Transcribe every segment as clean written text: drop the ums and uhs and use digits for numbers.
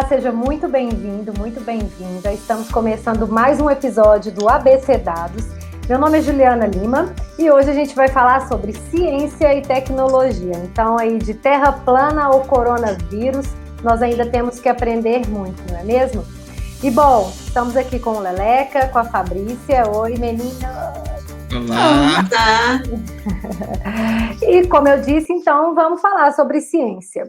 seja muito bem-vindo, muito bem-vinda. Estamos começando mais um episódio do ABC Dados. Meu nome é Juliana Lima e hoje a gente vai falar sobre ciência e tecnologia. Então, aí de terra plana ou coronavírus, nós ainda temos que aprender muito, não é mesmo? E bom, estamos aqui com o Leleca, com a Fabrícia. Oi, menina! Olá! E como eu disse, então, vamos falar sobre ciência.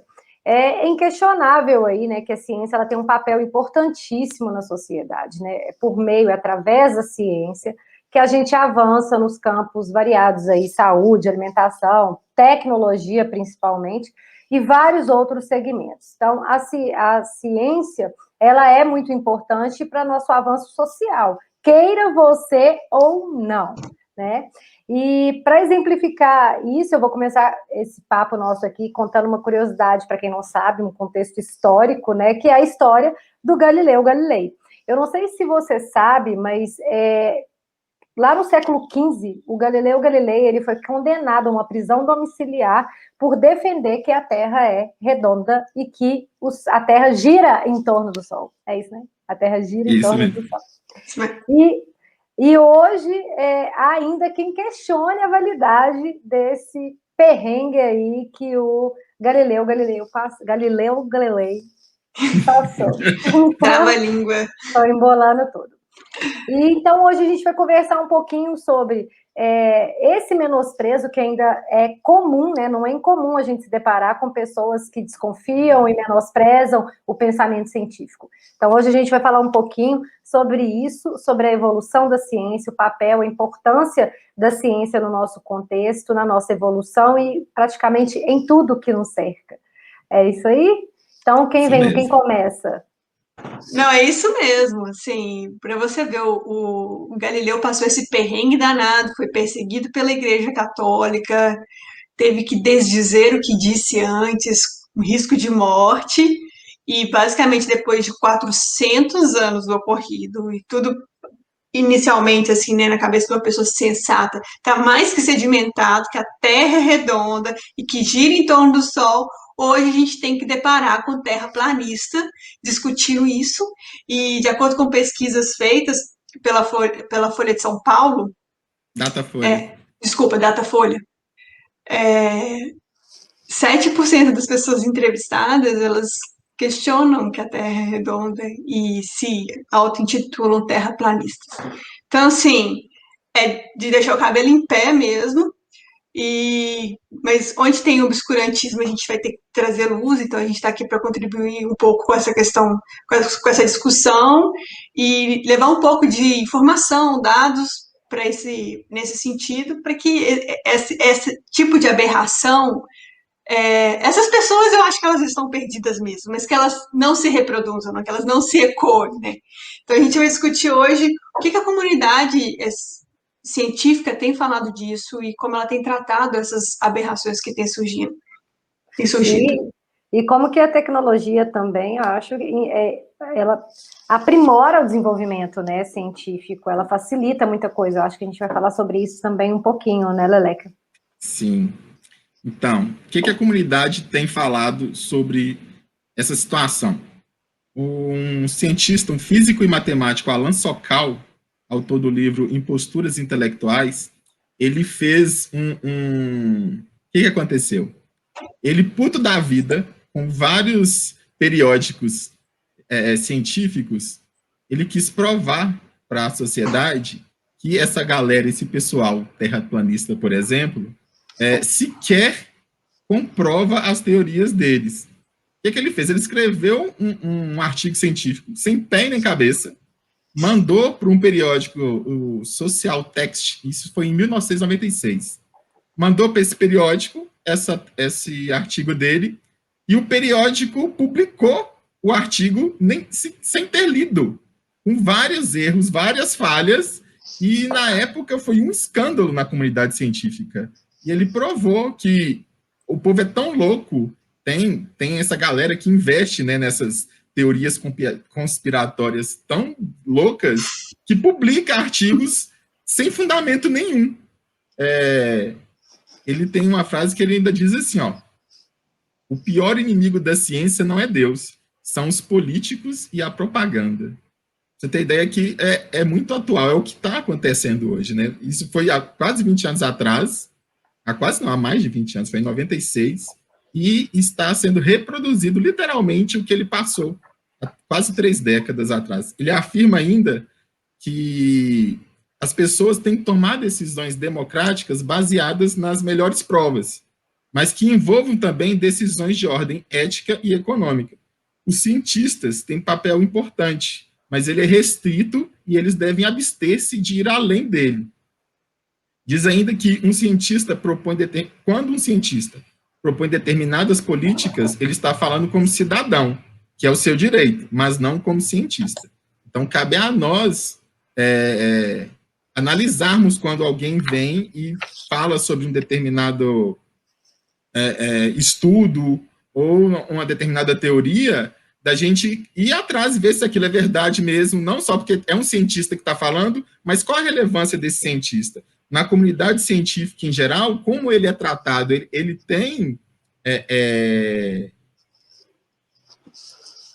É inquestionável aí, né, que a ciência ela tem um papel importantíssimo na sociedade, né? É por meio, através da ciência, que a gente avança nos campos variados aí, saúde, alimentação, tecnologia principalmente, e vários outros segmentos. Então, a ciência, ela é muito importante para nosso avanço social, queira você ou não, né? E para exemplificar isso, eu vou começar esse papo nosso aqui contando uma curiosidade, para quem não sabe, um contexto histórico, né, que é a história do Galileu Galilei. Eu não sei se você sabe, mas lá no século XV, o Galileu Galilei ele foi condenado a uma prisão domiciliar por defender que a Terra é redonda e que a Terra gira em torno do Sol. É isso, né? A Terra gira em torno do Sol. E hoje, há ainda quem questione a validade desse perrengue aí que o Galileu Galilei passou. Trava a língua. Estou embolando tudo. E então, hoje a gente vai conversar um pouquinho sobre esse menosprezo que ainda é comum, né? Não é incomum a gente se deparar com pessoas que desconfiam e menosprezam o pensamento científico. Então, hoje a gente vai falar um pouquinho sobre isso, sobre a evolução da ciência, o papel, a importância da ciência no nosso contexto, na nossa evolução e praticamente em tudo que nos cerca. É isso aí? Então, quem começa? Não, é isso mesmo, assim, para você ver, o Galileu passou esse perrengue danado, foi perseguido pela Igreja Católica, teve que desdizer o que disse antes, com risco de morte, e basicamente depois de 400 anos do ocorrido, e tudo inicialmente, assim, né, na cabeça de uma pessoa sensata, está mais que sedimentado, que a Terra é redonda e que gira em torno do Sol. Hoje a gente tem que deparar com terraplanista discutindo isso, e de acordo com pesquisas feitas pela Folha de São Paulo, Datafolha. Datafolha, 7% das pessoas entrevistadas, elas questionam que a Terra é redonda e se auto-intitulam terraplanistas. Então, assim, é de deixar o cabelo em pé mesmo, mas onde tem obscurantismo a gente vai ter que trazer luz, então a gente está aqui para contribuir um pouco com essa questão, com essa discussão e levar um pouco de informação, dados para nesse sentido, para que esse tipo de aberração, essas pessoas eu acho que elas estão perdidas mesmo, mas que elas não se reproduzam, que elas não se ecoem, né? Então a gente vai discutir hoje o que a comunidade científica tem falado disso e como ela tem tratado essas aberrações que têm surgido. E como que a tecnologia também, eu acho, ela aprimora o desenvolvimento, né, científico, ela facilita muita coisa. Eu acho que a gente vai falar sobre isso também um pouquinho, né, Leleca? Sim. Então, o que a comunidade tem falado sobre essa situação? Um cientista, um físico e matemático, Alan Sokal, autor do livro Imposturas Intelectuais, ele fez O que aconteceu? Ele, puto da vida, com vários periódicos científicos, ele quis provar para a sociedade que essa galera, esse pessoal terraplanista, por exemplo, sequer comprova as teorias deles. O que ele fez? Ele escreveu um artigo científico sem pé nem cabeça, mandou para um periódico, o Social Text, isso foi em 1996. Mandou para esse periódico esse artigo dele, e o periódico publicou o artigo sem ter lido, com vários erros, várias falhas, e na época foi um escândalo na comunidade científica. E ele provou que o povo é tão louco, tem essa galera que investe, né, nessas teorias conspiratórias tão loucas, que publica artigos sem fundamento nenhum. Ele tem uma frase que ele ainda diz assim, ó: o pior inimigo da ciência não é Deus, são os políticos e a propaganda. Você tem ideia que é muito atual, é o que está acontecendo hoje, né? Isso foi há quase 20 anos atrás, há mais de 20 anos, foi em 96, e está sendo reproduzido literalmente o que ele passou há quase 3 décadas atrás. Ele afirma ainda que as pessoas têm que tomar decisões democráticas baseadas nas melhores provas, mas que envolvam também decisões de ordem ética e econômica. Os cientistas têm papel importante, mas ele é restrito e eles devem abster-se de ir além dele. Diz ainda que quando um cientista propõe determinadas políticas, ele está falando como cidadão, que é o seu direito, mas não como cientista. Então, cabe a nós analisarmos quando alguém vem e fala sobre um determinado estudo ou uma determinada teoria, da gente ir atrás e ver se aquilo é verdade mesmo, não só porque é um cientista que está falando, mas qual a relevância desse cientista? Na comunidade científica em geral, como ele é tratado? Ele tem...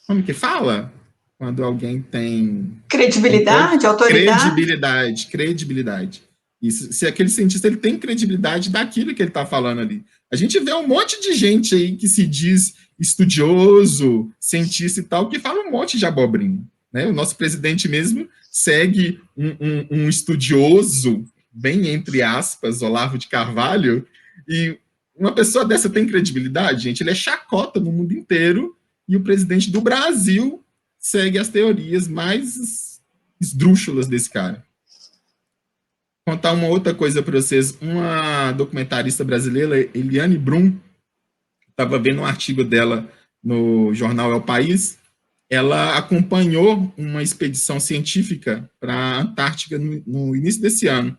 como que fala? Quando alguém tem... Credibilidade, autoridade? Credibilidade. Isso, se aquele cientista ele tem credibilidade daquilo que ele está falando ali. A gente vê um monte de gente aí que se diz estudioso, cientista e tal, que fala um monte de abobrinha. Né? O nosso presidente mesmo segue um estudioso, bem entre aspas, Olavo de Carvalho, e uma pessoa dessa tem credibilidade, gente? Ele é chacota no mundo inteiro, e o presidente do Brasil segue as teorias mais esdrúxulas desse cara. Contar uma outra coisa para vocês. Uma documentarista brasileira, Eliane Brum, estava vendo um artigo dela no jornal El País, ela acompanhou uma expedição científica para a Antártica no início desse ano,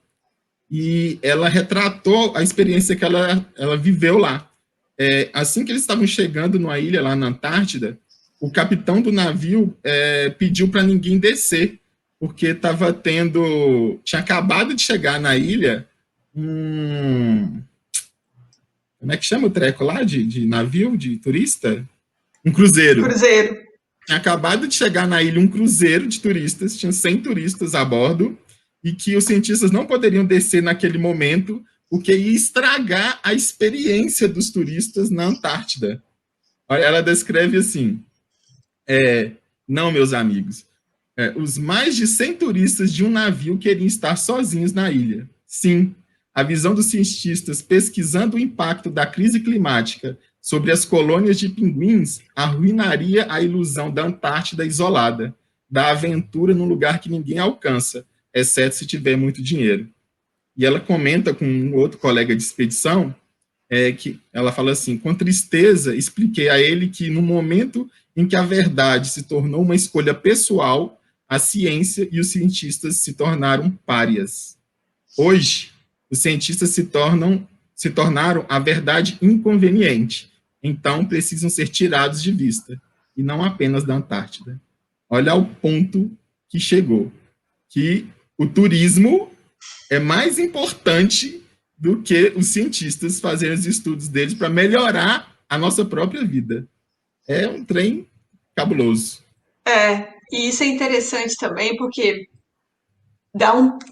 e ela retratou a experiência que ela viveu lá. Assim que eles estavam chegando numa ilha lá na Antártida, o capitão do navio pediu para ninguém descer, porque tinha acabado de chegar na ilha como é que chama o treco lá de navio, de turista? Um cruzeiro. Cruzeiro. Tinha acabado de chegar na ilha um cruzeiro de turistas, tinha 100 turistas a bordo, e que os cientistas não poderiam descer naquele momento, porque ia estragar a experiência dos turistas na Antártida. Ela descreve assim, não, meus amigos, os mais de 100 turistas de um navio queriam estar sozinhos na ilha. Sim, a visão dos cientistas pesquisando o impacto da crise climática sobre as colônias de pinguins arruinaria a ilusão da Antártida isolada, da aventura num lugar que ninguém alcança, exceto se tiver muito dinheiro. E ela comenta com um outro colega de expedição, que ela fala assim, com tristeza, expliquei a ele que no momento em que a verdade se tornou uma escolha pessoal, a ciência e os cientistas se tornaram párias. Hoje, os cientistas se tornaram a verdade inconveniente, então precisam ser tirados de vista, e não apenas da Antártida. Olha ao ponto que chegou, que o turismo é mais importante do que os cientistas fazerem os estudos deles para melhorar a nossa própria vida. É um trem cabuloso. E isso é interessante também, porque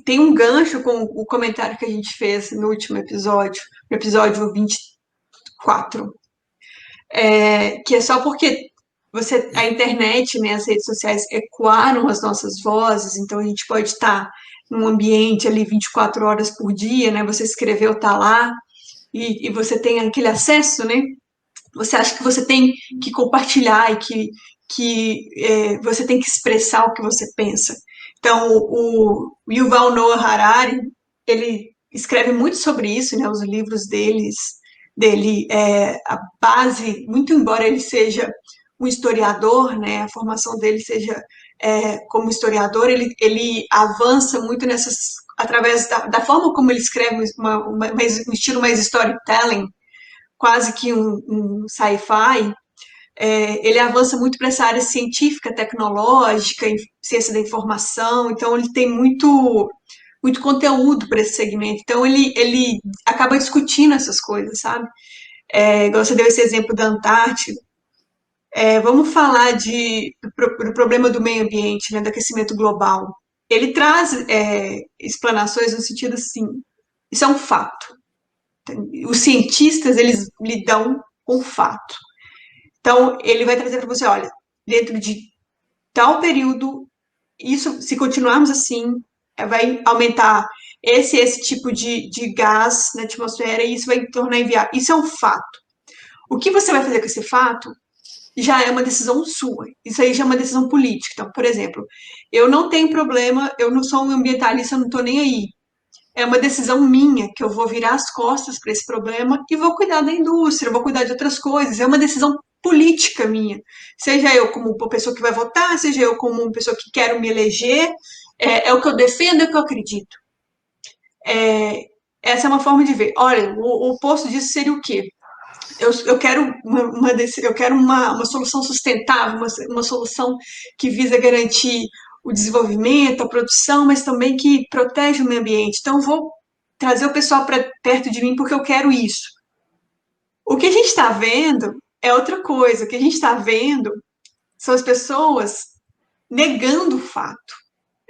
tem um gancho com o comentário que a gente fez no último episódio, no episódio 24, que é só porque a internet, né, as redes sociais ecoaram as nossas vozes, então a gente pode estar num ambiente ali 24 horas por dia, né, você escreveu, tá lá, e você tem aquele acesso, né, você acha que você tem que compartilhar e que você tem que expressar o que você pensa. Então, o Yuval Noah Harari, ele escreve muito sobre isso, né, os livros dele, a base, muito embora ele seja um historiador, né, a formação dele seja como historiador, ele avança muito através da forma como ele escreve um estilo mais storytelling, quase que um sci-fi, ele avança muito para essa área científica, tecnológica, ciência da informação, então ele tem muito conteúdo para esse segmento, então ele acaba discutindo essas coisas, sabe? Igual você deu esse exemplo da Antártida, Vamos falar do problema do meio ambiente, né, do aquecimento global. Ele traz explanações no sentido assim, isso é um fato. Os cientistas, eles lidam com o fato. Então, ele vai trazer para você, olha, dentro de tal período, isso, se continuarmos assim, vai aumentar esse tipo de gás na atmosfera e isso vai tornar inviável. Isso é um fato. O que você vai fazer com esse fato já é uma decisão sua. Isso aí já é uma decisão política. Então, por exemplo, eu não tenho problema, eu não sou um ambientalista, eu não estou nem aí. É uma decisão minha que eu vou virar as costas para esse problema e vou cuidar da indústria, vou cuidar de outras coisas. É uma decisão política minha. Seja eu como uma pessoa que vai votar, seja eu como uma pessoa que quero me eleger, é o que eu defendo, é o que eu acredito. Essa é uma forma de ver. Olha, o oposto disso seria o quê? Eu quero uma solução sustentável, uma solução que visa garantir o desenvolvimento, a produção, mas também que protege o meio ambiente. Então, eu vou trazer o pessoal para perto de mim porque eu quero isso. O que a gente está vendo é outra coisa. O que a gente está vendo são as pessoas negando o fato.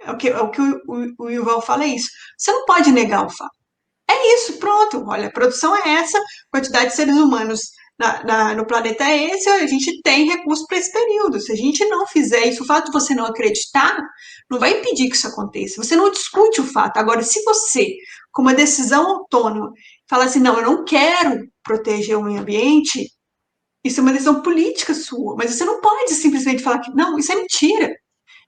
É o que o Yuval fala, é isso. Você não pode negar o fato. É isso, pronto. Olha, a produção é essa, a quantidade de seres humanos no planeta é esse, a gente tem recurso para esse período. Se a gente não fizer isso, o fato de você não acreditar não vai impedir que isso aconteça. Você não discute o fato. Agora, se você, com uma decisão autônoma, fala assim, não, eu não quero proteger o meio ambiente, isso é uma decisão política sua, mas você não pode simplesmente falar que não, isso é mentira.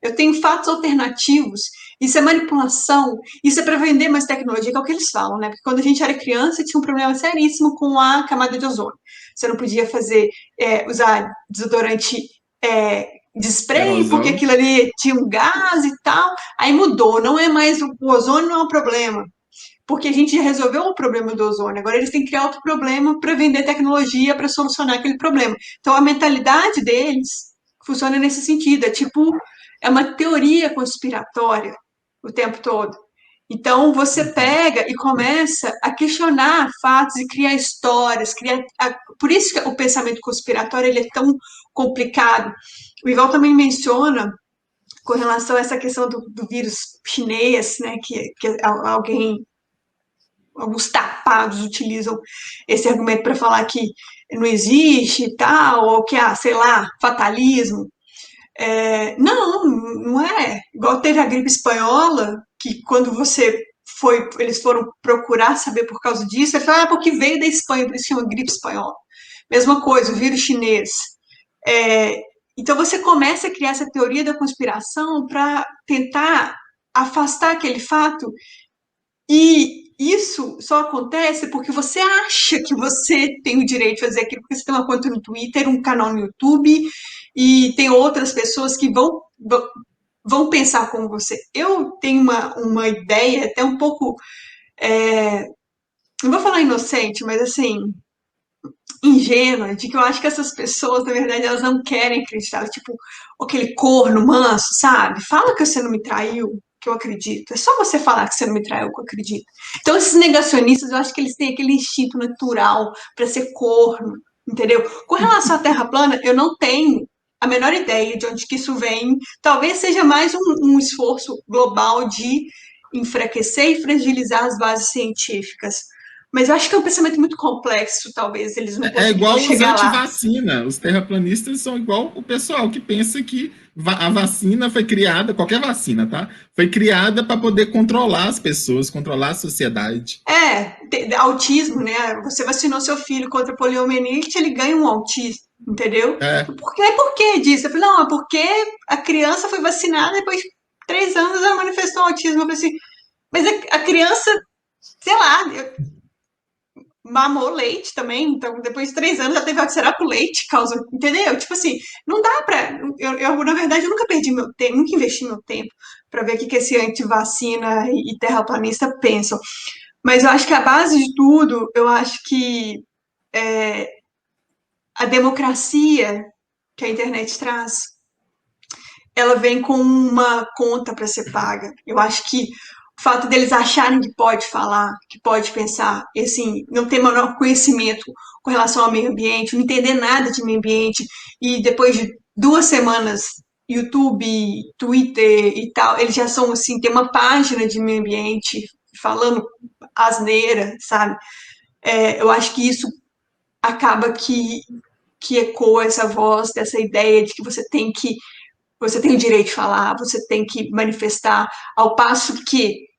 Eu tenho fatos alternativos. Isso é manipulação. Isso é para vender mais tecnologia, que é o que eles falam, né? Porque quando a gente era criança, tinha um problema seríssimo com a camada de ozônio. Você não podia usar desodorante de spray, porque Aerosol. aquilo ali tinha um gás e tal. Aí mudou. Não é mais o ozônio, não é um problema. Porque a gente já resolveu o problema do ozônio. Agora eles têm que criar outro problema para vender tecnologia para solucionar aquele problema. Então a mentalidade deles funciona nesse sentido. É uma teoria conspiratória o tempo todo. Então você pega e começa a questionar fatos e criar histórias, por isso que o pensamento conspiratório ele é tão complicado. O Ival também menciona com relação a essa questão do vírus chinês, né, que alguns tapados utilizam esse argumento para falar que não existe e tal, ou que, sei lá, fatalismo. Não é. Igual teve a gripe espanhola, que quando eles foram procurar saber por causa disso, eles falaram, porque veio da Espanha, por isso chama gripe espanhola. Mesma coisa, o vírus chinês. Então você começa a criar essa teoria da conspiração para tentar afastar aquele fato, e isso só acontece porque você acha que você tem o direito de fazer aquilo, porque você tem uma conta no Twitter, um canal no YouTube, e tem outras pessoas que vão pensar como você. Eu tenho uma ideia até um pouco, não vou falar inocente, mas assim, ingênua, de que eu acho que essas pessoas, na verdade, elas não querem acreditar. Tipo, aquele corno manso, sabe? Fala que você não me traiu, que eu acredito. É só você falar que você não me traiu, que eu acredito. Então, esses negacionistas, eu acho que eles têm aquele instinto natural para ser corno, entendeu? Com relação à Terra plana, eu não tenho a menor ideia de onde que isso vem. Talvez seja mais um esforço global de enfraquecer e fragilizar as bases científicas. Mas eu acho que é um pensamento muito complexo, talvez eles não É conseguiriam igual os chegar lá. antivacina. Os terraplanistas são igual o pessoal que pensa que a vacina foi criada, qualquer vacina, tá? Foi criada para poder controlar as pessoas, controlar a sociedade. Autismo, né? Você vacinou seu filho contra poliomielite, ele ganha um autismo, entendeu? É, Por que disso? Eu falei, não, é porque a criança foi vacinada e depois de 3 anos ela manifestou autismo. Eu falei assim, mas a criança, sei lá, mamou leite também, então depois de 3 anos já teve, será que o leite causa, entendeu? Tipo assim, não dá pra, na verdade, eu nunca perdi meu tempo, nunca investi meu tempo para ver o que esse antivacina e terraplanista pensam. Mas eu acho que a base de tudo, eu acho que a democracia que a internet traz, ela vem com uma conta para ser paga. Eu acho que o fato deles acharem que pode falar, que pode pensar, e assim, não ter menor conhecimento com relação ao meio ambiente, não entender nada de meio ambiente, e depois de 2 semanas, YouTube, Twitter e tal, eles já são assim, tem uma página de meio ambiente falando asneira, sabe? Eu acho que isso acaba que ecoa essa voz, dessa ideia de que você tem o direito de falar, você tem que manifestar, ao passo que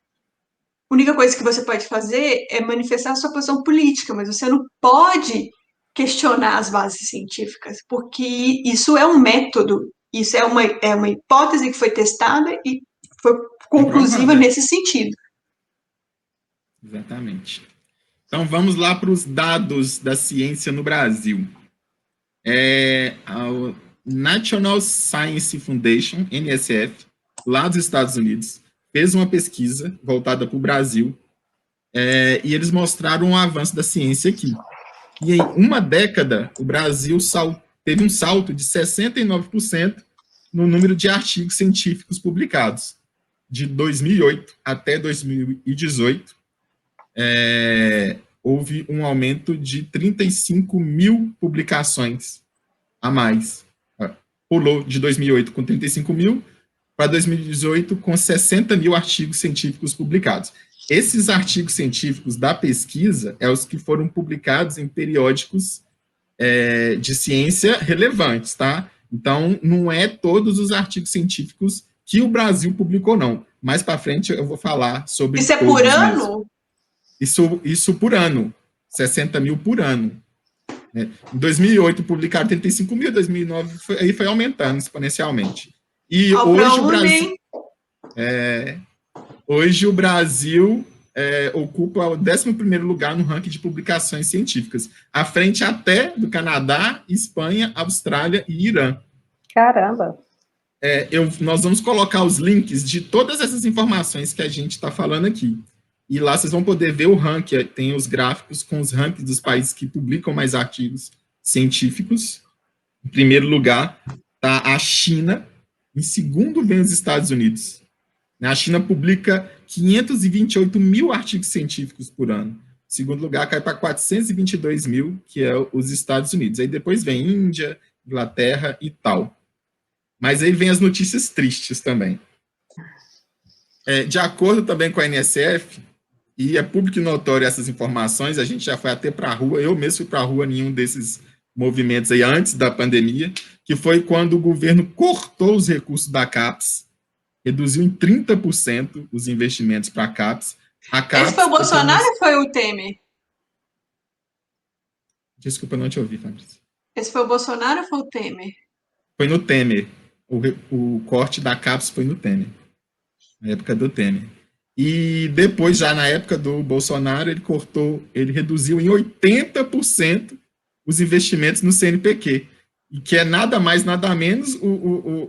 a única coisa que você pode fazer é manifestar a sua posição política, mas você não pode questionar as bases científicas, porque isso é um método, isso é uma hipótese que foi testada e foi conclusiva nesse sentido. Exatamente. Então, vamos lá para os dados da ciência no Brasil. A National Science Foundation, NSF, lá dos Estados Unidos, fez uma pesquisa voltada para o Brasil, e eles mostraram o avanço da ciência aqui. E em uma década, o Brasil teve um salto de 69% no número de artigos científicos publicados. De 2008 até 2018, houve um aumento de 35 mil publicações a mais. Pulou de 2008 com 35 mil para 2018 com 60 mil artigos científicos publicados. Esses artigos científicos da pesquisa os que foram publicados em periódicos de ciência relevantes, tá? Então, não é todos os artigos científicos que o Brasil publicou, não. Mais para frente eu vou falar sobre isso. Isso é por ano? Isso por ano. 60 mil por ano. Em 2008 publicaram 35 mil, em 2009 foi aumentando exponencialmente. E hoje o Brasil ocupa o 11º lugar no ranking de publicações científicas, à frente até do Canadá, Espanha, Austrália e Irã. Caramba! Nós vamos colocar os links de todas essas informações que a gente está falando aqui. E lá vocês vão poder ver o ranking, tem os gráficos com os rankings dos países que publicam mais artigos científicos. Em primeiro lugar está a China, em segundo vem os Estados Unidos. A China publica 528 mil artigos científicos por ano. Em segundo lugar cai para 422 mil, que é os Estados Unidos. Aí depois vem Índia, Inglaterra e tal. Mas aí vem as notícias tristes também. De acordo também com a NSF, e é público e notório essas informações, a gente já foi até para a rua, eu mesmo fui para a rua em um desses movimentos aí antes da pandemia, que foi quando o governo cortou os recursos da CAPES, reduziu em 30% os investimentos para a CAPES. Esse foi o Bolsonaro ou foi o Temer? Desculpa, não te ouvi, Fabrício. Esse foi o Bolsonaro ou foi o Temer? Foi no Temer. O corte da CAPES foi no Temer. Na época do Temer. E depois, já na época do Bolsonaro, ele reduziu em 80% os investimentos no CNPq, e que é nada mais, nada menos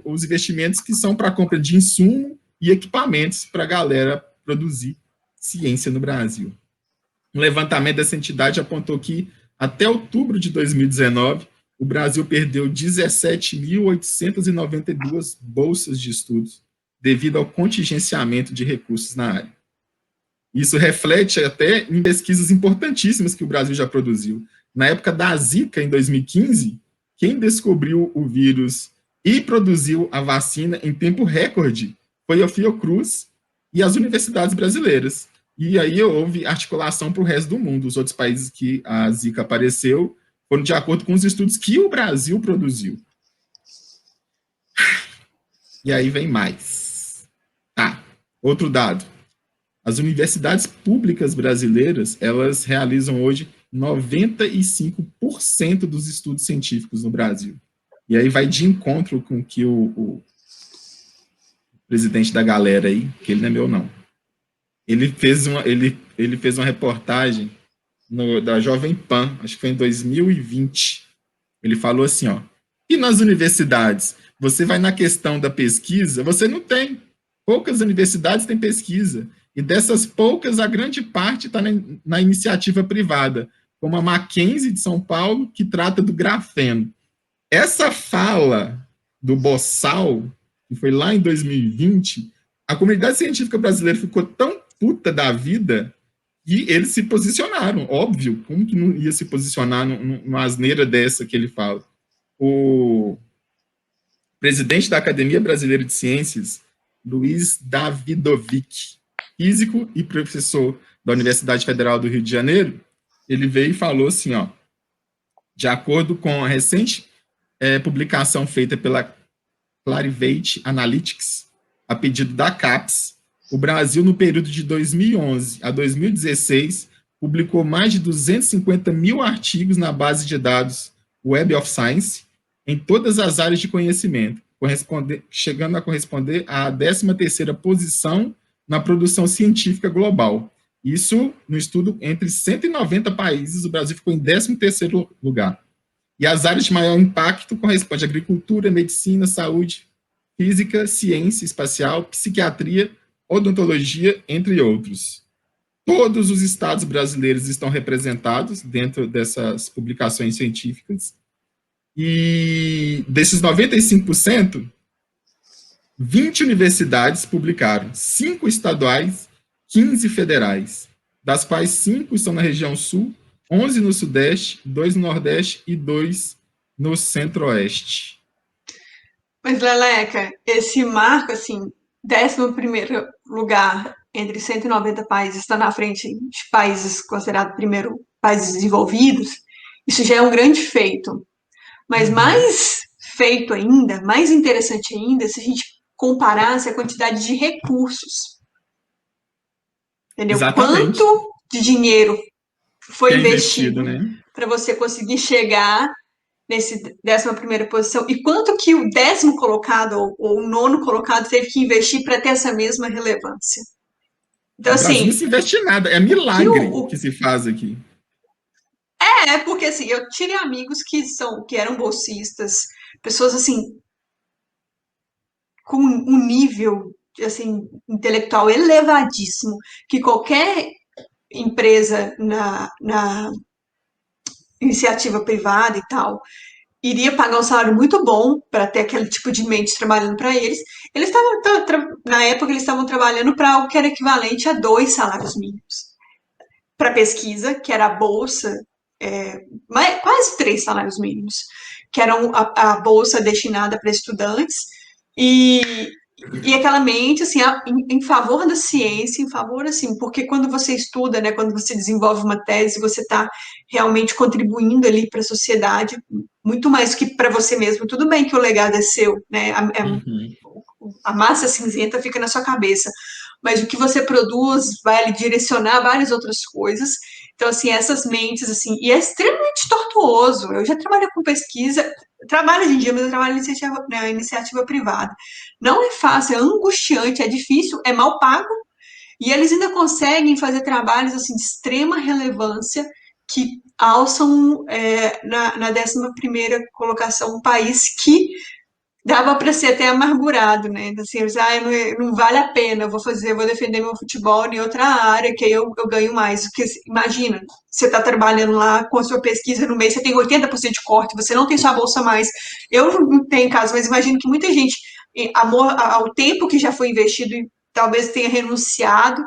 os investimentos que são para a compra de insumo e equipamentos para a galera produzir ciência no Brasil. Um levantamento dessa entidade apontou que, até outubro de 2019, o Brasil perdeu 17.892 bolsas de estudos devido ao contingenciamento de recursos na área. Isso reflete até em pesquisas importantíssimas que o Brasil já produziu. Na época da Zika, em 2015, quem descobriu o vírus e produziu a vacina em tempo recorde foi a Fiocruz e as universidades brasileiras. E aí houve articulação para o resto do mundo. Os outros países que a Zika apareceu foram de acordo com os estudos que o Brasil produziu. E aí vem mais. Outro dado. As universidades públicas brasileiras, elas realizam hoje 95% dos estudos científicos no Brasil. E aí vai de encontro com o que o presidente da galera aí, que ele não é meu não, ele fez uma reportagem da Jovem Pan, acho que foi em 2020. Ele falou assim, e nas universidades, você vai na questão da pesquisa, você não tem. Poucas universidades têm pesquisa, e dessas poucas, a grande parte está na iniciativa privada, como a Mackenzie de São Paulo, que trata do grafeno. Essa fala do Bossal, que foi lá em 2020, a comunidade científica brasileira ficou tão puta da vida, e eles se posicionaram, óbvio, como que não ia se posicionar numa asneira dessa que ele fala? O presidente da Academia Brasileira de Ciências, Luiz Davidovic, físico e professor da Universidade Federal do Rio de Janeiro, ele veio e falou assim, ó, de acordo com a recente publicação feita pela Clarivate Analytics, a pedido da CAPES, o Brasil, no período de 2011 a 2016, publicou mais de 250 mil artigos na base de dados Web of Science, em todas as áreas de conhecimento, chegando a corresponder à 13ª posição na produção científica global. Isso no estudo entre 190 países, o Brasil ficou em 13º lugar. E as áreas de maior impacto correspondem à agricultura, medicina, saúde, física, ciência espacial, psiquiatria, odontologia, entre outros. Todos os estados brasileiros estão representados dentro dessas publicações científicas. E desses 95%, 20 universidades publicaram, 5 estaduais, 15 federais, das quais 5 estão na região sul, 11 no sudeste, 2 no nordeste e 2 no centro-oeste. Mas, Leleca, esse marco, assim, 11º lugar entre 190 países, está na frente de países considerados primeiro países desenvolvidos, isso já é um grande feito. Mas mais feito ainda, mais interessante ainda, se a gente comparasse a quantidade de recursos. Entendeu? Exatamente. Quanto de dinheiro foi investido, investido, né? Para você conseguir chegar nesse 11ª posição, e quanto que o 10º colocado ou o 9º colocado teve que investir para ter essa mesma relevância. Então, O Brasil assim, não se investe em nada, é milagre que se faz aqui. Porque assim, eu tive amigos que eram bolsistas, pessoas assim, com um nível assim, intelectual elevadíssimo, que qualquer empresa na iniciativa privada e tal iria pagar um salário muito bom para ter aquele tipo de mente trabalhando para eles. Eles estavam, na época, eles estavam trabalhando para algo que era equivalente a 2 salários mínimos. Para pesquisa, que era a bolsa, quase 3 salários mínimos, que eram a bolsa destinada para estudantes, e aquela mente, assim, em favor da ciência, em favor, assim, porque quando você estuda, né, quando você desenvolve uma tese, você está realmente contribuindo ali para a sociedade, muito mais do que para você mesmo. Tudo bem que o legado é seu, né, a massa cinzenta fica na sua cabeça, mas o que você produz vai direcionar várias outras coisas. Então, assim, essas mentes, assim, e é extremamente tortuoso. Eu já trabalhei com pesquisa, trabalho hoje em dia, mas eu trabalho na iniciativa privada. Não é fácil, é angustiante, é difícil, é mal pago, e eles ainda conseguem fazer trabalhos, assim, de extrema relevância, que alçam na 11ª colocação um país que dava para ser até amargurado, né? Então, assim, não vale a pena, vou defender meu futebol em outra área, que aí eu ganho mais. Porque, imagina, você está trabalhando lá com a sua pesquisa no mês, você tem 80% de corte, você não tem sua bolsa mais. Eu não tenho caso, mas imagino que muita gente, amor ao tempo que já foi investido, talvez tenha renunciado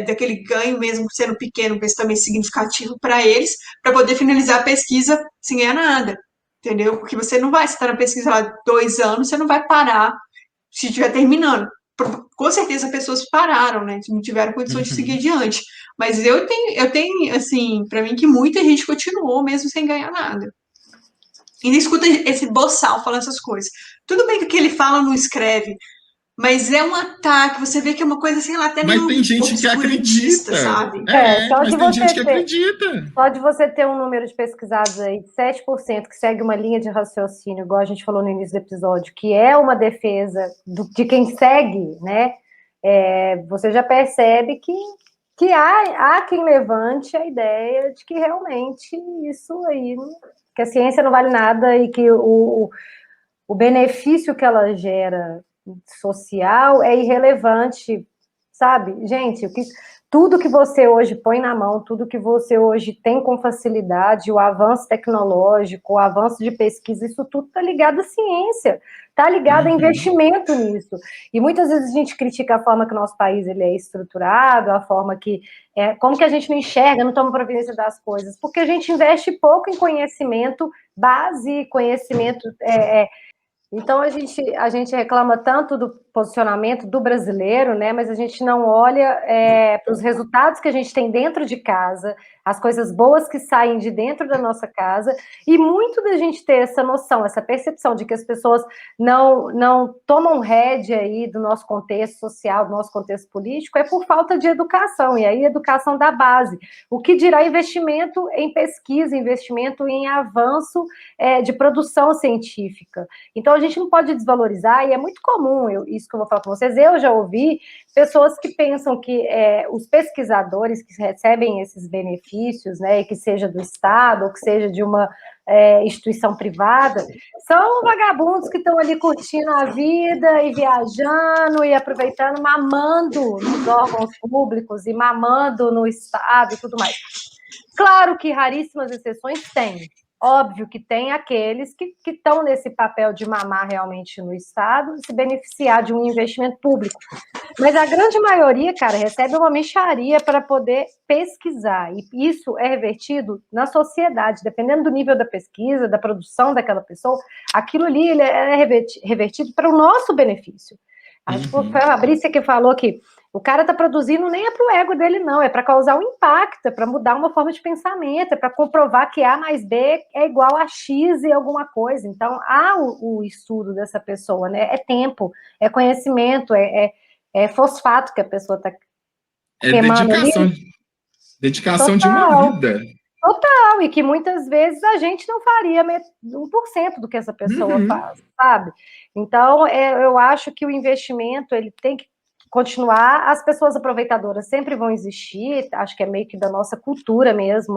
daquele ganho, mesmo sendo pequeno, mas também significativo para eles, para poder finalizar a pesquisa sem ganhar nada. Entendeu? Porque você não vai estar na pesquisa lá 2 anos, você não vai parar se estiver terminando. Com certeza pessoas pararam, né? Não tiveram condições de seguir adiante. Mas eu tenho, assim, para mim que muita gente continuou mesmo sem ganhar nada. E não escuta esse boçal falando essas coisas. Tudo bem que o que ele fala não escreve, mas é um ataque, você vê que é uma coisa, sei lá, até meio Mas tem gente que acredita, sabe? mas tem gente que acredita. Só de você ter um número de pesquisados aí de 7% que segue uma linha de raciocínio, igual a gente falou no início do episódio, que é uma defesa de quem segue, né? Você já percebe que há quem levante a ideia de que realmente isso aí, que a ciência não vale nada e que o benefício que ela gera social é irrelevante, sabe? Gente, tudo que você hoje põe na mão, tudo que você hoje tem com facilidade, o avanço tecnológico, o avanço de pesquisa, isso tudo está ligado à ciência. está ligado a investimento nisso. E muitas vezes a gente critica a forma que o nosso país ele é estruturado, a forma que... como que a gente não enxerga, não toma providência das coisas? Porque a gente investe pouco em conhecimento base, conhecimento... Então, a gente reclama tanto do posicionamento do brasileiro, né? Mas a gente não olha para os resultados que a gente tem dentro de casa, as coisas boas que saem de dentro da nossa casa, e muito da gente ter essa noção, essa percepção de que as pessoas não tomam rédea aí do nosso contexto social, do nosso contexto político, é por falta de educação, e aí educação da base. O que dirá investimento em pesquisa, investimento em avanço de produção científica. Então, a gente não pode desvalorizar, e é muito comum, isso que eu vou falar com vocês, eu já ouvi pessoas que pensam que os pesquisadores que recebem esses benefícios, né, e que seja do Estado, ou que seja de uma instituição privada, são vagabundos que estão ali curtindo a vida, e viajando, e aproveitando, mamando nos órgãos públicos, e mamando no Estado, e tudo mais. Claro que raríssimas exceções tem. Óbvio que tem aqueles que estão nesse papel de mamar realmente no Estado e se beneficiar de um investimento público. Mas a grande maioria, cara, recebe uma mixaria para poder pesquisar. E isso é revertido na sociedade, dependendo do nível da pesquisa, da produção daquela pessoa, aquilo ali ele é revertido para o nosso benefício. Acho que foi a Fabrícia que falou que o cara está produzindo nem é para o ego dele, não, é para causar um impacto, é para mudar uma forma de pensamento, é para comprovar que A mais B é igual a X e alguma coisa. Então, há o estudo dessa pessoa, né? É tempo, é conhecimento, é fosfato que a pessoa está queimando ali. Dedicação de uma vida. Total, e que muitas vezes a gente não faria 1% do que essa pessoa faz, sabe? Então, eu acho que o investimento, ele tem que continuar, as pessoas aproveitadoras sempre vão existir, acho que é meio que da nossa cultura mesmo,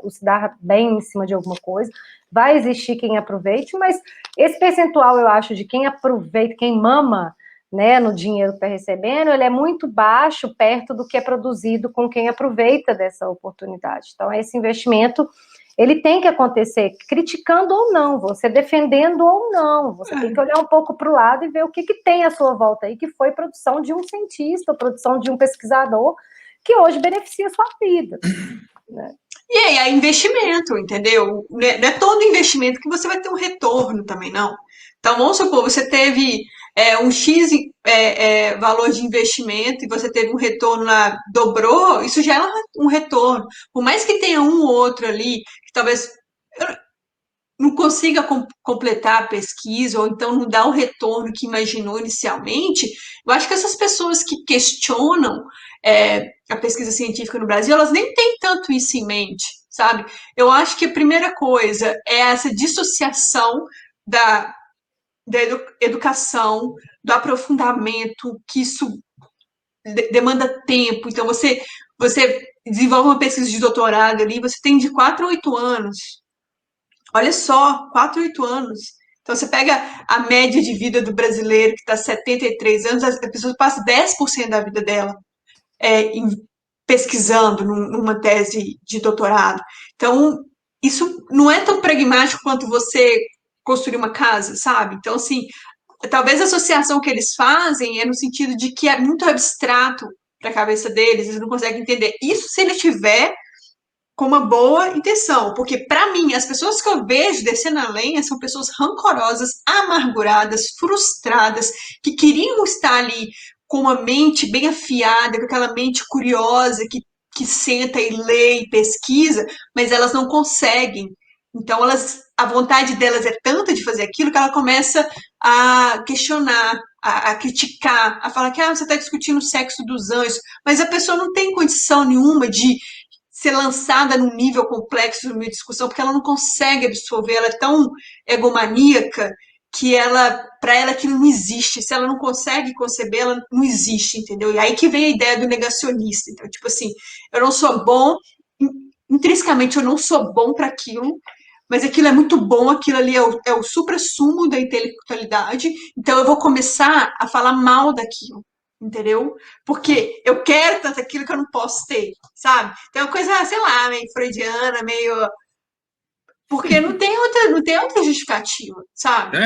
o se dar bem em cima de alguma coisa, vai existir quem aproveite, mas esse percentual, eu acho, de quem aproveita, quem mama, né, no dinheiro que está recebendo, ele é muito baixo perto do que é produzido com quem aproveita dessa oportunidade. Então, esse investimento, ele tem que acontecer criticando ou não, você defendendo ou não, você tem que olhar um pouco para o lado e ver o que tem à sua volta aí, que foi produção de um cientista, produção de um pesquisador, que hoje beneficia a sua vida, né? E aí, é investimento, entendeu? Não é todo investimento que você vai ter um retorno também, não. Então, vamos supor, você teve um X valor de investimento e você teve um retorno lá, dobrou, isso já é um retorno. Por mais que tenha um ou outro ali, que talvez não consiga completar a pesquisa, ou então não dá o retorno que imaginou inicialmente, eu acho que essas pessoas que questionam a pesquisa científica no Brasil, elas nem têm tanto isso em mente, sabe? Eu acho que a primeira coisa é essa dissociação da educação, do aprofundamento, que isso demanda tempo. Então, você desenvolve uma pesquisa de doutorado ali, você tem de 4 a 8 anos. Olha só, 4 a 8 anos. Então, você pega a média de vida do brasileiro, que está 73 anos, a pessoa passa 10% da vida dela pesquisando numa tese de doutorado. Então, isso não é tão pragmático quanto você construir uma casa, sabe? Então, assim, talvez a associação que eles fazem é no sentido de que é muito abstrato para a cabeça deles, eles não conseguem entender. Isso se ele tiver com uma boa intenção, porque para mim, as pessoas que eu vejo descendo a lenha são pessoas rancorosas, amarguradas, frustradas, que queriam estar ali com uma mente bem afiada, com aquela mente curiosa, que senta e lê e pesquisa, mas elas não conseguem. Então, a vontade delas é tanta de fazer aquilo que ela começa a questionar, a criticar, a falar que você está discutindo o sexo dos anjos, mas a pessoa não tem condição nenhuma de ser lançada num nível complexo de uma discussão, porque ela não consegue absorver, ela é tão egomaníaca que para ela aquilo não existe. Se ela não consegue conceber, ela não existe, entendeu? E aí que vem a ideia do negacionista. Então, tipo assim, eu não sou bom, intrinsecamente eu não sou bom para aquilo, mas aquilo é muito bom, aquilo ali é o supra-sumo da intelectualidade, então eu vou começar a falar mal daquilo, entendeu? Porque eu quero tanto aquilo que eu não posso ter, sabe? Então é uma coisa, sei lá, meio freudiana, meio... Porque não tem outra justificativa, sabe?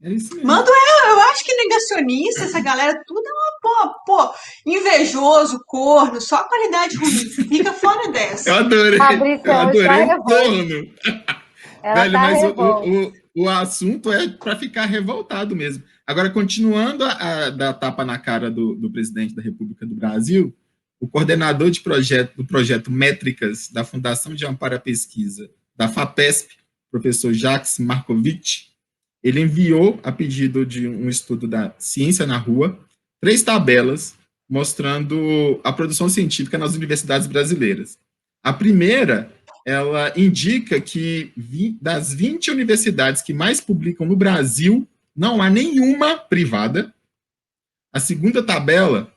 É isso mesmo. Manda eu acho que negacionista, essa galera, tudo é uma, pô, invejoso, corno, só qualidade ruim. Fica fora dessa. Eu adorei Fabrícia hoje tá o revolta. corno. Ela Velho, tá mas revolta. o assunto é para ficar revoltado mesmo. Agora, continuando a dar tapa na cara do presidente da República do Brasil, o coordenador do projeto Métricas da Fundação de Amparo à Pesquisa, da FAPESP, professor Jacques Markovitch, ele enviou, a pedido de um estudo da Ciência na Rua, 3 tabelas mostrando a produção científica nas universidades brasileiras. A primeira, ela indica que das 20 universidades que mais publicam no Brasil, não há nenhuma privada. A segunda tabela,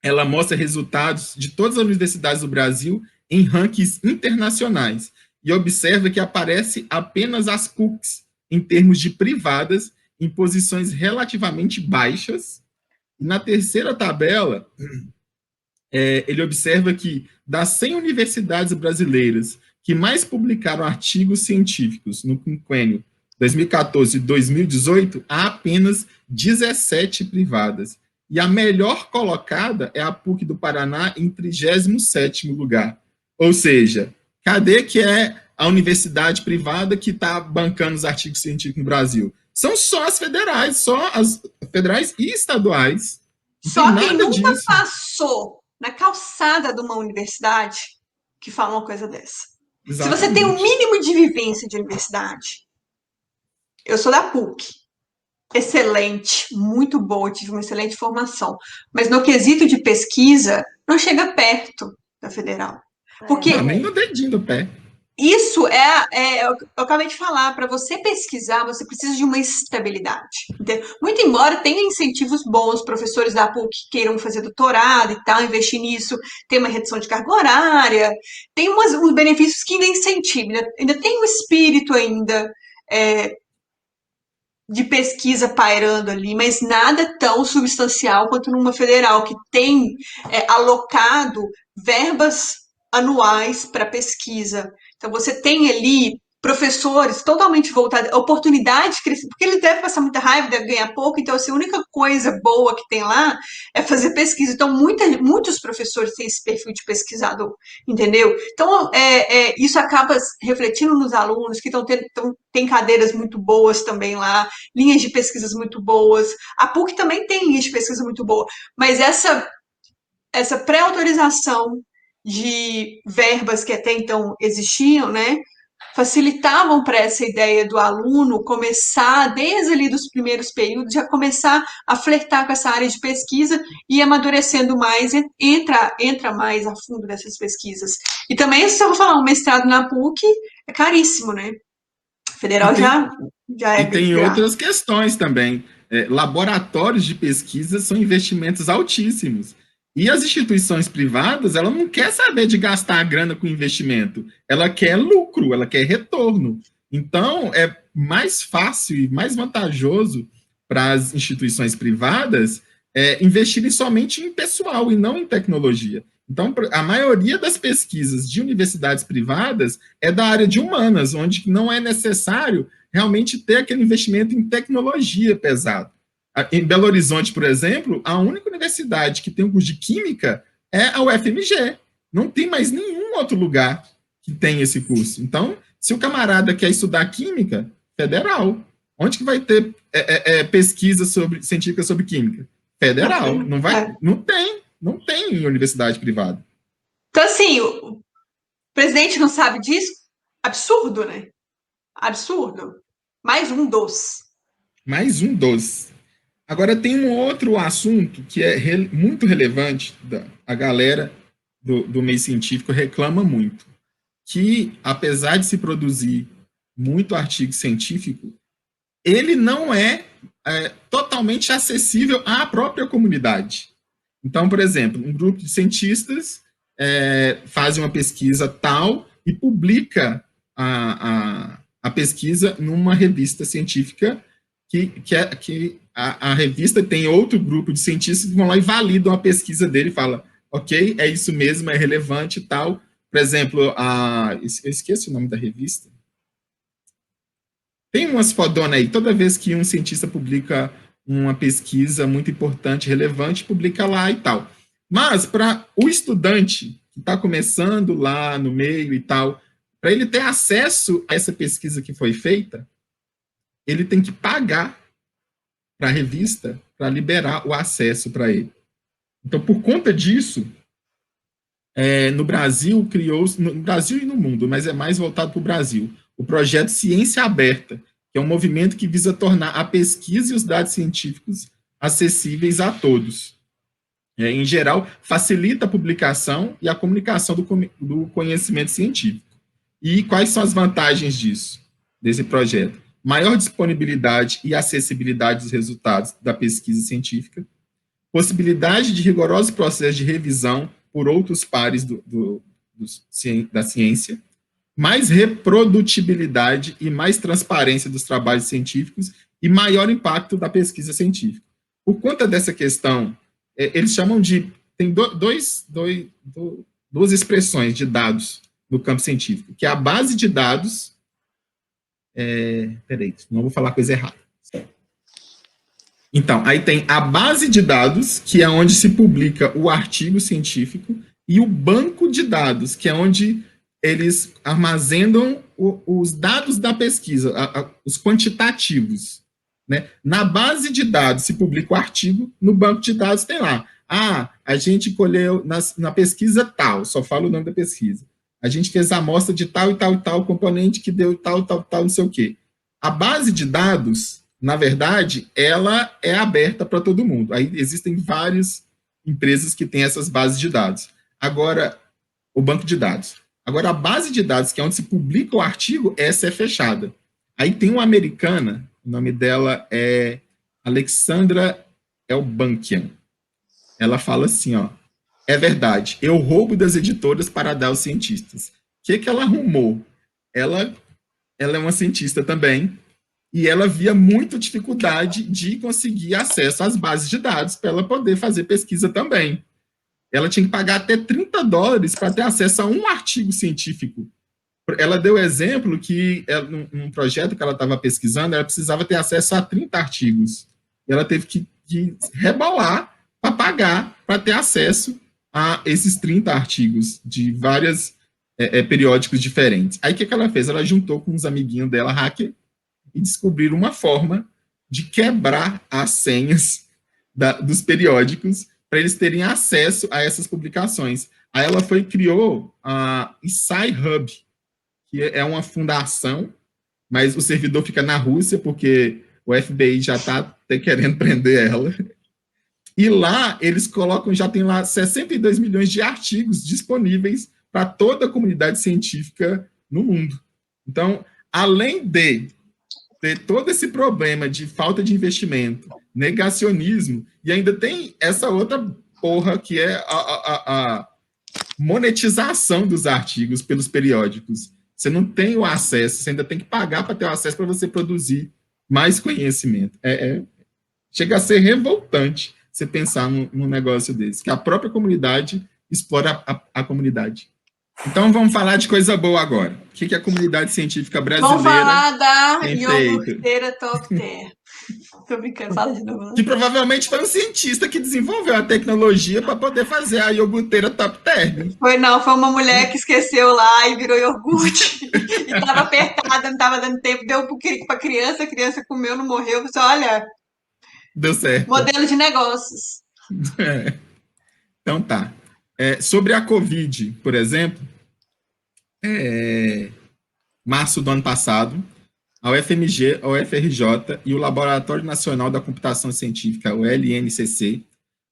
ela mostra resultados de todas as universidades do Brasil em rankings internacionais e observa que aparece apenas as PUCs, em termos de privadas, em posições relativamente baixas. E na terceira tabela, ele observa que das 100 universidades brasileiras que mais publicaram artigos científicos no quinquênio 2014 e 2018, há apenas 17 privadas. E a melhor colocada é a PUC do Paraná, em 37º lugar. Ou seja, cadê que é a universidade privada que está bancando os artigos científicos no Brasil? São só as federais e estaduais. Não Só tem quem nada nunca disso. passou na calçada de uma universidade que fala uma coisa dessa. Exatamente. Se você tem um mínimo de vivência de universidade, eu sou da PUC, excelente, muito boa, tive uma excelente formação, mas no quesito de pesquisa, não chega perto da federal. Porque Não, nem no dedinho do pé. isso eu acabei de falar, para você pesquisar, você precisa de uma estabilidade. Entendeu? Muito embora tenha incentivos bons, professores da PUC queiram fazer doutorado e tal, investir nisso, tem uma redução de carga horária, tem uns benefícios que ainda incentivam, ainda tem um espírito ainda de pesquisa pairando ali, mas nada tão substancial quanto numa federal, que tem alocado verbas anuais para pesquisa. Então, você tem ali professores totalmente voltados, oportunidade de crescer, porque eles devem passar muita raiva, devem ganhar pouco, então, assim, a única coisa boa que tem lá é fazer pesquisa. Então, muitos professores têm esse perfil de pesquisador, entendeu? Então, isso acaba refletindo nos alunos que têm cadeiras muito boas também lá, linhas de pesquisas muito boas. A PUC também tem linhas de pesquisa muito boa, mas essa pré-autorização de verbas que até então existiam, né, facilitavam para essa ideia do aluno começar, desde ali dos primeiros períodos, já começar a flertar com essa área de pesquisa e amadurecendo mais, entra mais a fundo dessas pesquisas. E também, se eu vou falar, um mestrado na PUC é caríssimo, né? Federal já é E tem grato. outras questões também. Laboratórios de pesquisa são investimentos altíssimos. E as instituições privadas, ela não quer saber de gastar a grana com investimento. Ela quer lucro, ela quer retorno. Então, é mais fácil e mais vantajoso para as instituições privadas investirem somente em pessoal e não em tecnologia. Então, a maioria das pesquisas de universidades privadas é da área de humanas, onde não é necessário realmente ter aquele investimento em tecnologia pesado. Em Belo Horizonte, por exemplo, a única universidade que tem um curso de química é a UFMG. Não tem mais nenhum outro lugar que tem esse curso. Então, se o camarada quer estudar química, federal. Onde que vai ter pesquisa científica sobre química? Federal. Não tem em universidade privada. Então, assim, o presidente não sabe disso? Absurdo, né? Absurdo. Mais um dos. Mais um dos. Agora, tem um outro assunto que é muito relevante, a galera do meio científico reclama muito, que, apesar de se produzir muito artigo científico, ele não é totalmente acessível à própria comunidade. Então, por exemplo, um grupo de cientistas faz uma pesquisa tal e publica a pesquisa numa revista científica que a revista tem outro grupo de cientistas que vão lá e validam a pesquisa dele e falam, ok, é isso mesmo, é relevante e tal. Por exemplo, eu esqueci o nome da revista. Tem umas fodonas aí, toda vez que um cientista publica uma pesquisa muito importante, relevante, publica lá e tal. Mas para o estudante que está começando lá no meio e tal, para ele ter acesso a essa pesquisa que foi feita, ele tem que pagar para a revista para liberar o acesso para ele. Então, por conta disso, no Brasil criou-se, no Brasil e no mundo, mas é mais voltado para o Brasil, o projeto Ciência Aberta, que é um movimento que visa tornar a pesquisa e os dados científicos acessíveis a todos. Em geral, facilita a publicação e a comunicação do conhecimento científico. E quais são as vantagens disso, desse projeto? Maior disponibilidade e acessibilidade dos resultados da pesquisa científica, possibilidade de rigorosos processos de revisão por outros pares da ciência, mais reprodutibilidade e mais transparência dos trabalhos científicos e maior impacto da pesquisa científica. Por conta dessa questão, eles chamam de... Tem duas expressões de dados no campo científico, que é a base de dados... Peraí, não vou falar coisa errada. Então, aí tem a base de dados, que é onde se publica o artigo científico, e o banco de dados, que é onde eles armazenam os dados da pesquisa, os quantitativos. Né? Na base de dados se publica o artigo, no banco de dados tem lá. A gente colheu na pesquisa tal, só fala o nome da pesquisa. A gente fez a amostra de tal e tal e tal componente que deu tal, não sei o quê. A base de dados, na verdade, ela é aberta para todo mundo. Aí existem várias empresas que têm essas bases de dados. Agora, o banco de dados. Agora, a base de dados, que é onde se publica o artigo, essa é fechada. Aí tem uma americana, o nome dela é Alexandra Elbankian. Ela fala assim, ó, é verdade, eu roubo das editoras para dar aos cientistas. O que ela arrumou? Ela é uma cientista também, e ela via muita dificuldade de conseguir acesso às bases de dados para ela poder fazer pesquisa também. Ela tinha que pagar até $30 para ter acesso a um artigo científico. Ela deu exemplo que, num projeto que ela estava pesquisando, ela precisava ter acesso a 30 artigos. Ela teve que rebolar para pagar, para ter acesso a esses 30 artigos de vários periódicos diferentes. Aí, o que ela fez? Ela juntou com uns amiguinhos dela, hacker, e descobriram uma forma de quebrar as senhas dos periódicos para eles terem acesso a essas publicações. Aí ela criou a SciHub, que é uma fundação, mas o servidor fica na Rússia, porque o FBI já está querendo prender ela. E lá, eles colocam, já tem lá 62 milhões de artigos disponíveis para toda a comunidade científica no mundo. Então, além de ter todo esse problema de falta de investimento, negacionismo, e ainda tem essa outra porra que é a monetização dos artigos pelos periódicos. Você não tem o acesso, você ainda tem que pagar para ter o acesso para você produzir mais conhecimento. Chega a ser revoltante você pensar num negócio desse, que a própria comunidade explora a comunidade. Então, vamos falar de coisa boa agora. O que a comunidade científica brasileira... Vamos falar da iogurteira Top Term. Tô brincando, fala de novo. Que provavelmente foi um cientista que desenvolveu a tecnologia para poder fazer a iogurteira Top Term. Foi uma mulher que esqueceu lá e virou iogurte. E estava apertada, não estava dando tempo, deu para a criança comeu, não morreu. Você olha... Deu certo. Modelo de negócios. Então tá. Sobre a Covid, por exemplo, março do ano passado, a UFMG, a UFRJ e o Laboratório Nacional da Computação Científica, o LNCC,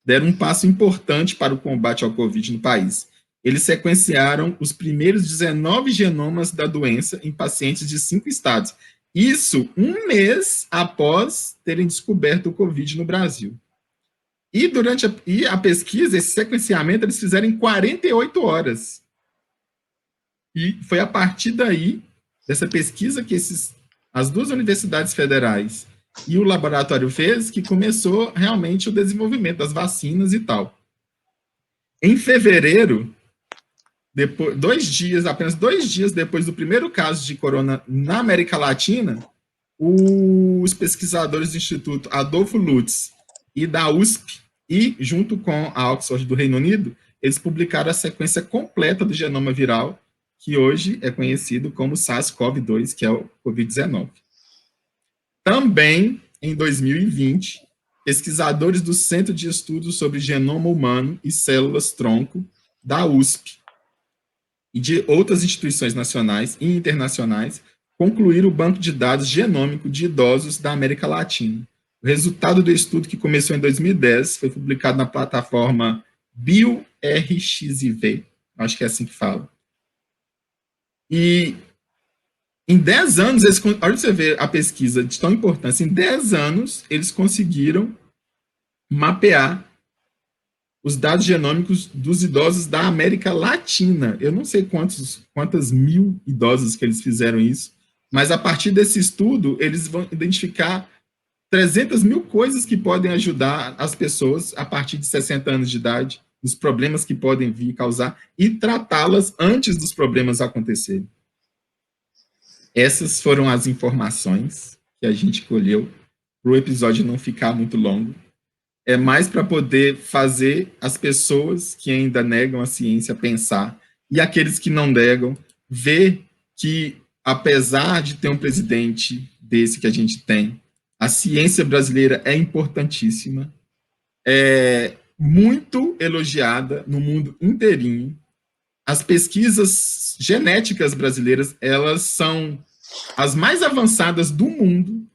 deram um passo importante para o combate ao Covid no país. Eles sequenciaram os primeiros 19 genomas da doença em pacientes de 5 estados. Isso um mês após terem descoberto o Covid no Brasil. E durante a pesquisa, esse sequenciamento, eles fizeram em 48 horas. E foi a partir daí, dessa pesquisa que as duas universidades federais e o laboratório fez, que começou realmente o desenvolvimento das vacinas e tal. Em fevereiro, apenas dois dias depois do primeiro caso de corona na América Latina, Os pesquisadores do Instituto Adolfo Lutz e da USP, e junto com a Oxford do Reino Unido, eles publicaram a sequência completa do genoma viral, que hoje é conhecido como SARS-CoV-2, que é o COVID-19. Também, em 2020, pesquisadores do Centro de Estudos sobre Genoma Humano e Células-Tronco, da USP, e de outras instituições nacionais e internacionais, concluíram o banco de dados genômico de idosos da América Latina. O resultado do estudo, que começou em 2010, foi publicado na plataforma BioRxiv, acho que é assim que fala. E em 10 anos, olha você ver a pesquisa de tão importância, em 10 anos eles conseguiram mapear os dados genômicos dos idosos da América Latina. Eu não sei quantas mil idosos que eles fizeram isso, mas a partir desse estudo, eles vão identificar 300 mil coisas que podem ajudar as pessoas a partir de 60 anos de idade, os problemas que podem vir causar, e tratá-las antes dos problemas acontecerem. Essas foram as informações que a gente colheu para o episódio não ficar muito longo. É mais para poder fazer as pessoas que ainda negam a ciência pensar, e aqueles que não negam, ver que, apesar de ter um presidente desse que a gente tem, a ciência brasileira é importantíssima, é muito elogiada no mundo inteirinho. As pesquisas genéticas brasileiras, elas são as mais avançadas do mundo,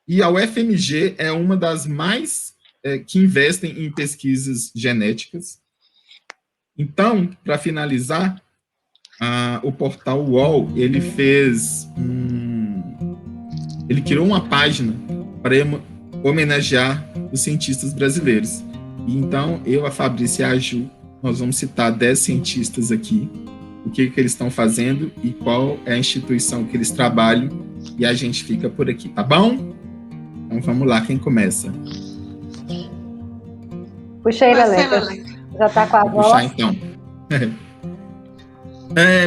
e a UFMG é uma das mais que investem em pesquisas genéticas. Então, para finalizar, o portal UOL, ele criou uma página para homenagear os cientistas brasileiros. E então, eu, a Fabrícia e a Ju, nós vamos citar 10 cientistas aqui, o que eles estão fazendo e qual é a instituição que eles trabalham, e a gente fica por aqui, tá bom? Então, vamos lá, quem começa? Puxa aí, Leleca. Já está com a voz. Vou puxar, então.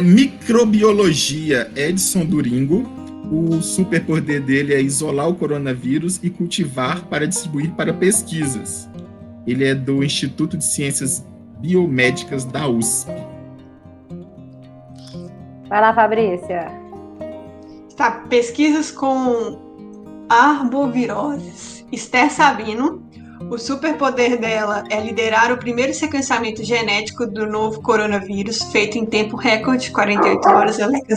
Microbiologia, Edson Duringo. O superpoder dele é isolar o coronavírus e cultivar para distribuir para pesquisas. Ele é do Instituto de Ciências Biomédicas da USP. Vai lá, Fabrícia. Tá, pesquisas com arboviroses. Esther Sabino. O superpoder dela é liderar o primeiro sequenciamento genético do novo coronavírus, feito em tempo recorde, 48 horas, a Leca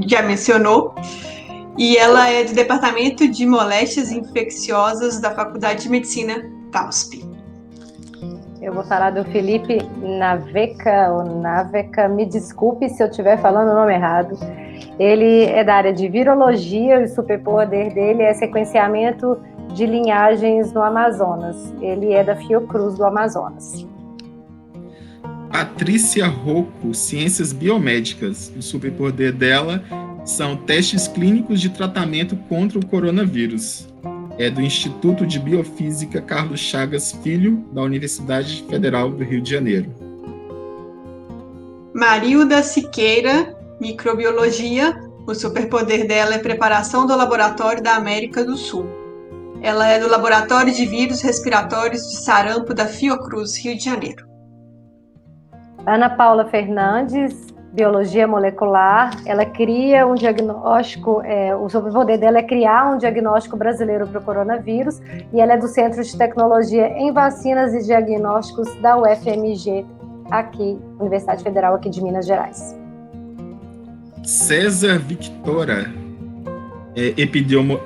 já mencionou. E ela é do Departamento de Moléstias Infecciosas da Faculdade de Medicina da USP. Eu vou falar do Felipe Naveca, me desculpe se eu estiver falando o nome errado. Ele é da área de virologia, e o superpoder dele é sequenciamento de linhagens no Amazonas. Ele é da Fiocruz do Amazonas. Patrícia Rocco, Ciências Biomédicas. O superpoder dela são testes clínicos de tratamento contra o coronavírus. É do Instituto de Biofísica Carlos Chagas Filho, da Universidade Federal do Rio de Janeiro. Marilda Siqueira, Microbiologia. O superpoder dela é preparação do Laboratório da América do Sul. Ela é do Laboratório de Vírus Respiratórios de Sarampo da Fiocruz, Rio de Janeiro. Ana Paula Fernandes, Biologia Molecular. Ela cria um diagnóstico, o superpoder dela é criar um diagnóstico brasileiro para o coronavírus, e ela é do Centro de Tecnologia em Vacinas e Diagnósticos da UFMG, aqui, Universidade Federal aqui de Minas Gerais. César Victora,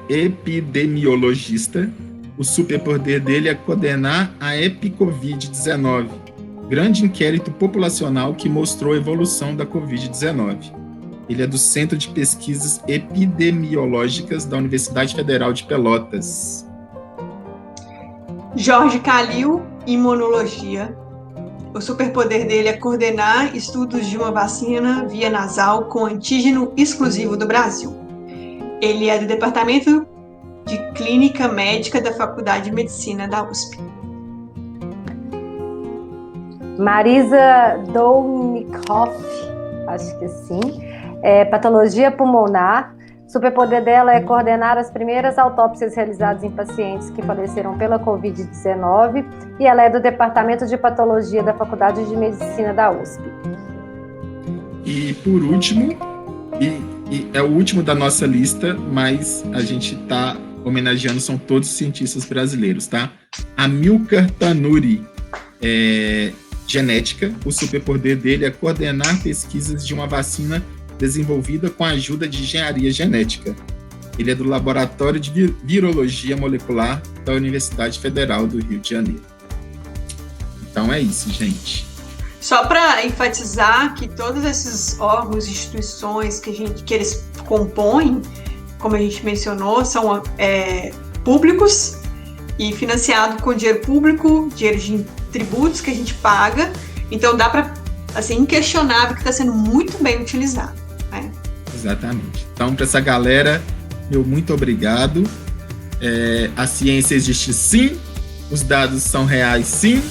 epidemiologista. O superpoder dele é coordenar a EpiCovid-19, grande inquérito populacional que mostrou a evolução da Covid-19. Ele é do Centro de Pesquisas Epidemiológicas da Universidade Federal de Pelotas. Jorge Calil, Imunologia. O superpoder dele é coordenar estudos de uma vacina via nasal com antígeno exclusivo do Brasil. Ele é do Departamento de Clínica Médica da Faculdade de Medicina da USP. Marisa Dolnikhoff, acho que sim, Patologia Pulmonar. O superpoder dela é coordenar as primeiras autópsias realizadas em pacientes que faleceram pela Covid-19 e ela é do Departamento de Patologia da Faculdade de Medicina da USP. E por último, e é o último da nossa lista, mas a gente está homenageando, são todos cientistas brasileiros, tá? Amilcar Tanuri, genética, o superpoder dele é coordenar pesquisas de uma vacina desenvolvida com a ajuda de engenharia genética. Ele é do Laboratório de Virologia Molecular da Universidade Federal do Rio de Janeiro. Então é isso, gente. Só para enfatizar que todos esses órgãos e instituições que eles compõem, como a gente mencionou, são públicos e financiados com dinheiro público, dinheiro de tributos que a gente paga. Então dá para, assim, inquestionável que está sendo muito bem utilizado. Né? Exatamente. Então, para essa galera, meu muito obrigado. A ciência existe sim, os dados são reais sim,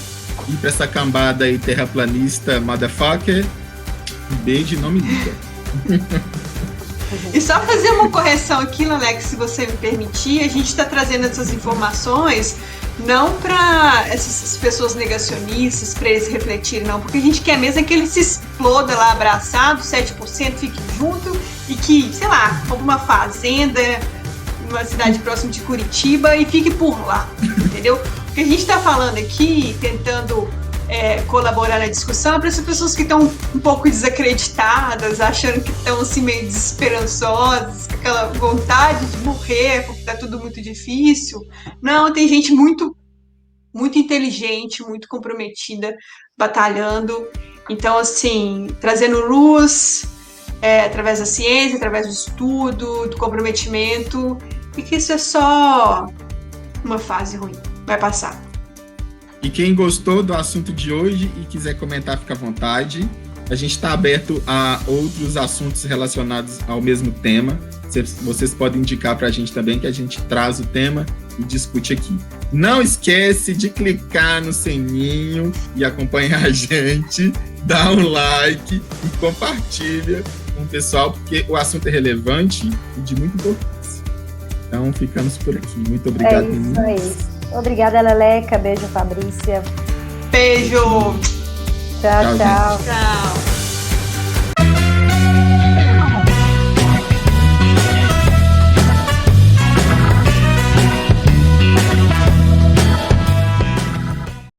e para essa cambada aí terraplanista, motherfucker, um beijo e não me liga. E só fazer uma correção aqui, Alex, se você me permitir, a gente está trazendo essas informações não para essas pessoas negacionistas, para eles refletirem, não, porque a gente quer mesmo é que ele se exploda lá abraçado, 7% fique junto e que, sei lá, compre uma fazenda, uma cidade próxima de Curitiba e fique por lá, entendeu? O que a gente está falando aqui, tentando colaborar na discussão, é para essas pessoas que estão um pouco desacreditadas, achando que estão assim meio desesperançosas, com aquela vontade de morrer, porque está tudo muito difícil. Não, tem gente muito, muito inteligente, muito comprometida, batalhando. Então, assim, trazendo luz através da ciência, através do estudo, do comprometimento, e que isso é só uma fase ruim, vai passar. E quem gostou do assunto de hoje e quiser comentar, fica à vontade. A gente está aberto a outros assuntos relacionados ao mesmo tema. Vocês podem indicar para a gente também, que a gente traz o tema e discute aqui. Não esquece de clicar no sininho e acompanhar a gente, dá um like e compartilha com o pessoal, porque o assunto é relevante e de muita importância. Então, ficamos por aqui. Muito obrigado, meninas. É isso. Obrigada, Leleca. Beijo, Fabrícia. Beijo. Tchau, tchau. Tchau.